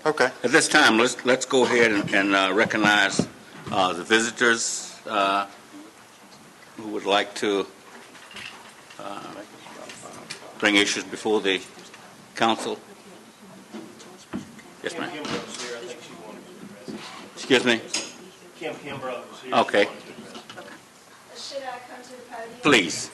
Okay. At this time, let's go ahead and recognize the visitors who would like to bring issues before the council. Yes, ma'am. Excuse me. Kim Kimbrough is here. Okay. Should I come to the podium? Please.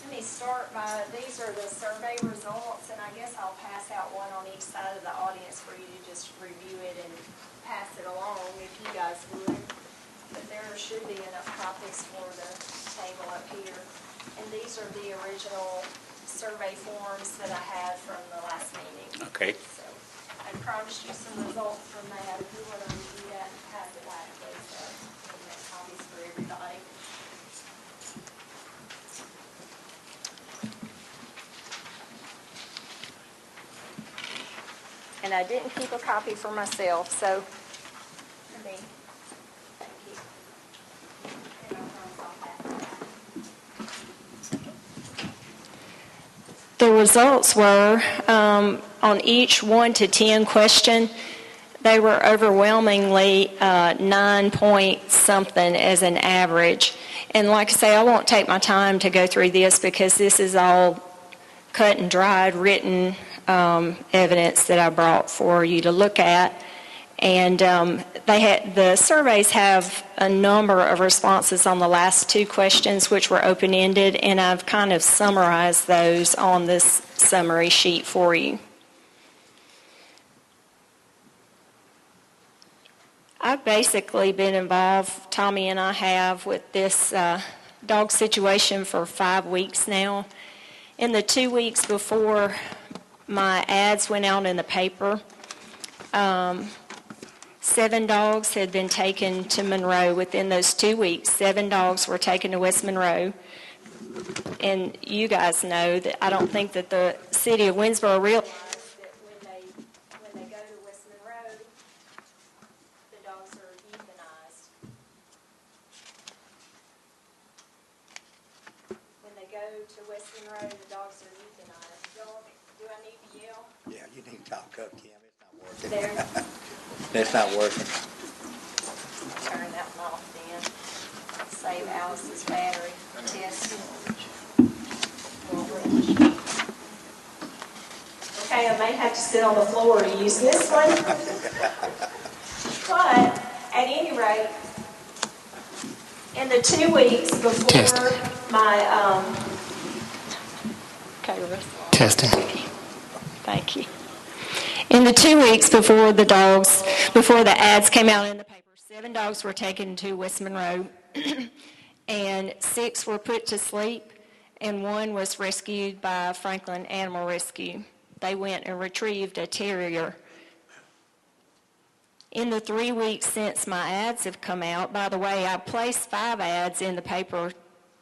Let me start by, these are the survey results, and I guess I'll pass out one on each side of the audience for you to just review it and pass it along if you guys would. But there should be enough copies for the table up here. And these are the original survey forms that I had from the last meeting. Okay. So I promised you some results from that. If you want to review that and pass it back, please, and make copies for everybody. And I didn't keep a copy for myself, so let me, thank you. And I'll cross off that. The results were, on each 1 to 10 question, they were overwhelmingly 9 point something as an average. And like I say, I won't take my time to go through this because this is all cut and dried, written evidence that I brought for you to look at. And the surveys have a number of responses on the last 2 questions, which were open-ended, and I've kind of summarized those on this summary sheet for you. I've basically been involved, Tommy and I have, with this dog situation for 5 weeks now. In the 2 weeks before my ads went out in the paper, 7 dogs had been taken to Monroe within those 2 weeks. 7 dogs were taken to West Monroe. And you guys know that I don't think that the city of Winsboro realized that when they go to West Monroe, the dogs are euthanized. When they go to West Monroe, the dogs are euthanized. Do I need to yell? Yeah, you need to talk up, Kim. It's not working. There. It's not working. Turn that one off then. Save Alice's battery. Test. Okay, I may have to sit on the floor to use this one. But at any rate, in the 2 weeks before my okay, Testing. thank you. In the 2 weeks before the ads came out in the paper, 7 dogs were taken to West Monroe, and 6 were put to sleep, and 1 was rescued by Franklin Animal Rescue. They went and retrieved a terrier. In the 3 weeks since my ads have come out, by the way, I placed 5 ads in the paper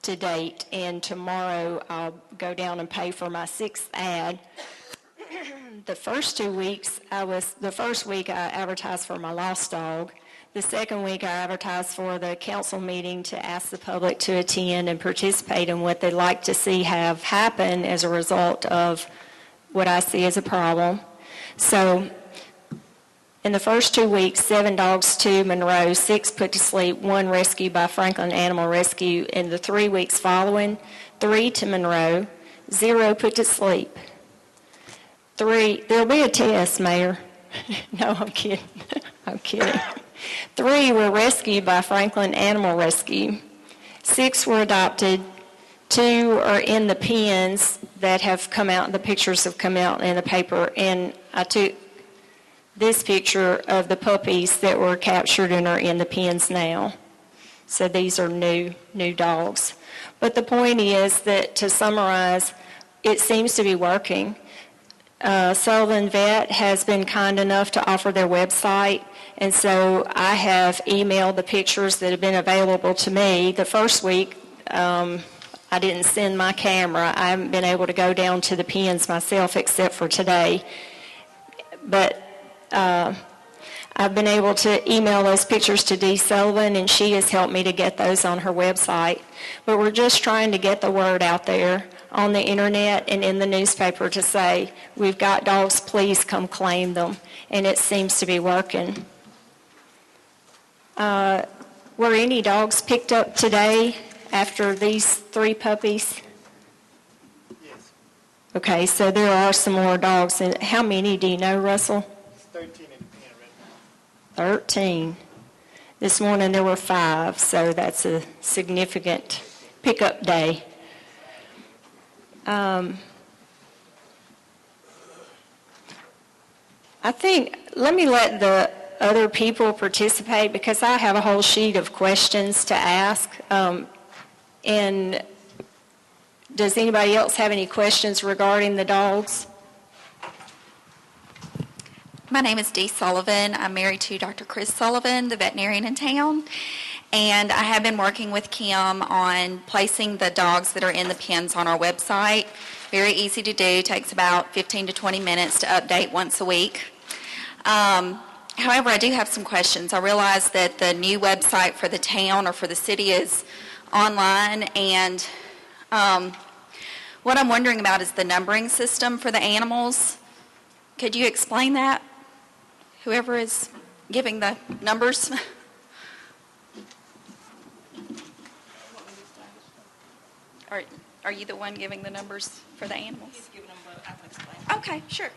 to date, and tomorrow I'll go down and pay for my 6th ad. The first 2 weeks, the first week I advertised for my lost dog. The second week I advertised for the council meeting to ask the public to attend and participate in what they'd like to see have happen as a result of what I see as a problem. So in the first 2 weeks, 7 dogs to Monroe, 6 put to sleep, 1 rescued by Franklin Animal Rescue. In the 3 weeks following, 3 to Monroe, 0 put to sleep. 3, there'll be a test, Mayor. No, I'm kidding. I'm kidding. 3 were rescued by Franklin Animal Rescue. 6 were adopted. 2 are in the pens that have come out, the pictures have come out in the paper, and I took this picture of the puppies that were captured and are in the pens now. So these are new dogs. But the point is that, to summarize, it seems to be working. Sullivan Vet has been kind enough to offer their website, and so I have emailed the pictures that have been available to me. The first week, I didn't send my camera. I haven't been able to go down to the pens myself except for today. But I've been able to email those pictures to Dee Sullivan, and she has helped me to get those on her website. But we're just trying to get the word out there on the internet and in the newspaper to say, we've got dogs, please come claim them. And it seems to be working. Were any dogs picked up today after these 3 puppies? Yes, Okay, so there are some more dogs. And how many do you know, Russell? it's 13 in the pen right now. 13. This morning there were 5, so that's a significant pickup day. I think, let me let the other people participate because I have a whole sheet of questions to ask. And does anybody else have any questions regarding the dogs? My name is Dee Sullivan. I'm married to Dr. Chris Sullivan, the veterinarian in town. And I have been working with Kim on placing the dogs that are in the pens on our website. Very easy to do. Takes about 15 to 20 minutes to update once a week. However, I do have some questions. I realize that the new website for the town or for the city is online, and what I'm wondering about is the numbering system for the animals. Could you explain that? Whoever is giving the numbers. Are you the one giving the numbers for the animals? He's giving them, but I can explain. Okay, sure.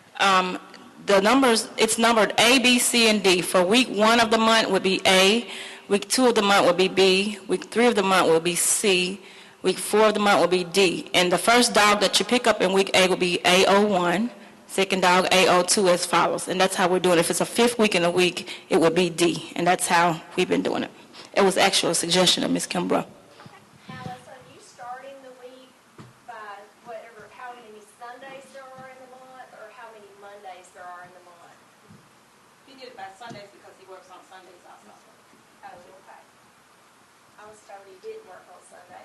The numbers, it's numbered A, B, C, and D. For week 1 of the month would be A, week 2 of the month would be B, week 3 of the month will be C, week 4 of the month will be D. And the first dog that you pick up in week A will be A01, second dog A02 as follows. And that's how we're doing it. If it's a 5th week in a week, it would be D. And that's how we've been doing it. It was actually a suggestion of Ms. Kimbrough. Alice, are you starting the week by whatever, how many Sundays there are in the month, or how many Mondays there are in the month? He did it by Sundays because he works on Sundays also. Oh, okay. I was told he didn't work on Sunday.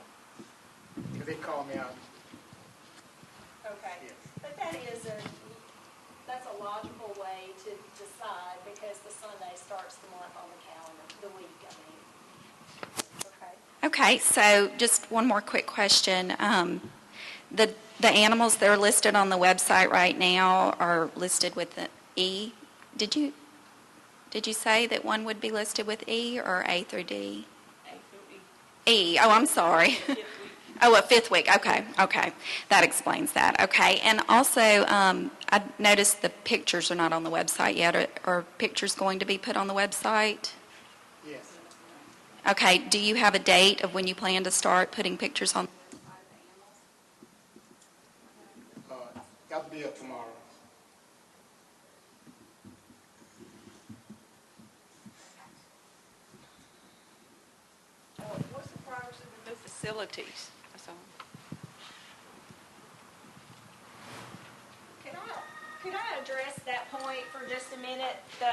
Because they called me out. Okay. Yes. But that's a logical way to decide because the Sunday starts the month on the calendar, the week, I mean. Okay. Okay, so just one more quick question. The animals that are listed on the website right now are listed with the E. Did you say that one would be listed with E or A through D? A through E. E. Oh, I'm sorry. 5th week. Oh, a 5th week. Okay. That explains that. Okay, and also I noticed the pictures are not on the website yet. Are pictures going to be put on the website? Yes. Okay, do you have a date of when you plan to start putting pictures on? Got to be up tomorrow. What's the progress of the new facilities? That's all. Could I address that point for just a minute? The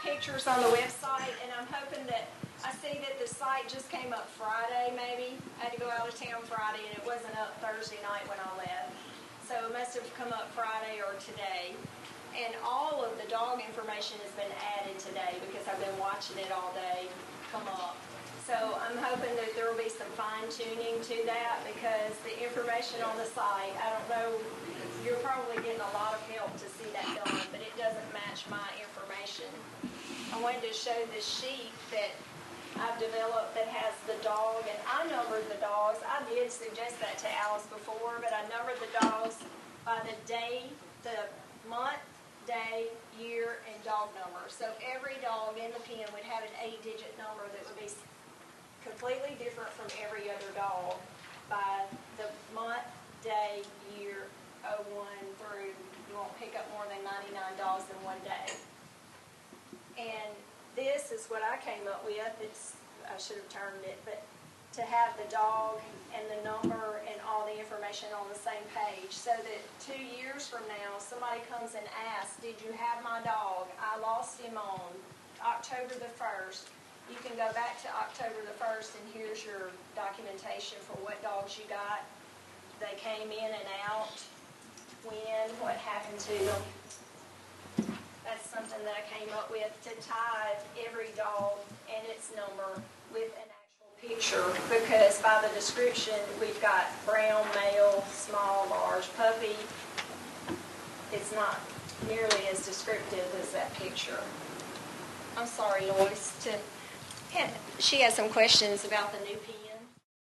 pictures on the website, and I'm hoping that, I see that the site just came up Friday maybe. I had to go out of town Friday and it wasn't up Thursday night when I left. So it must have come up Friday or today. And all of the dog information has been added today because I've been watching it all day come up. So I'm hoping that there will be some fine tuning to that because the information on the site, I don't know, you're probably getting a lot of help to see that done, but it doesn't match my information. I wanted to show this sheet that I've developed that has the dog, and I numbered the dogs. I did suggest that to Alice before, but I numbered the dogs by the day, the month, day, year, and dog number. So every dog in the pen would have an 8-digit number that would be completely different from every other dog by the month, day, year, 01 through, you won't pick up more than 99 dogs in one day. And this is what I came up with. I should have turned it, but to have the dog and the number and all the information on the same page so that 2 years from now, somebody comes and asks, did you have my dog? I lost him on October the 1st. You can go back to October the 1st and here's your documentation for what dogs you got. They came in and out, when, what happened to them. That's something that I came up with to tie every dog and its number with an actual picture, because by the description, we've got brown, male, small, large, puppy. It's not nearly as descriptive as that picture. I'm sorry, Lois, she has some questions about the new PUD.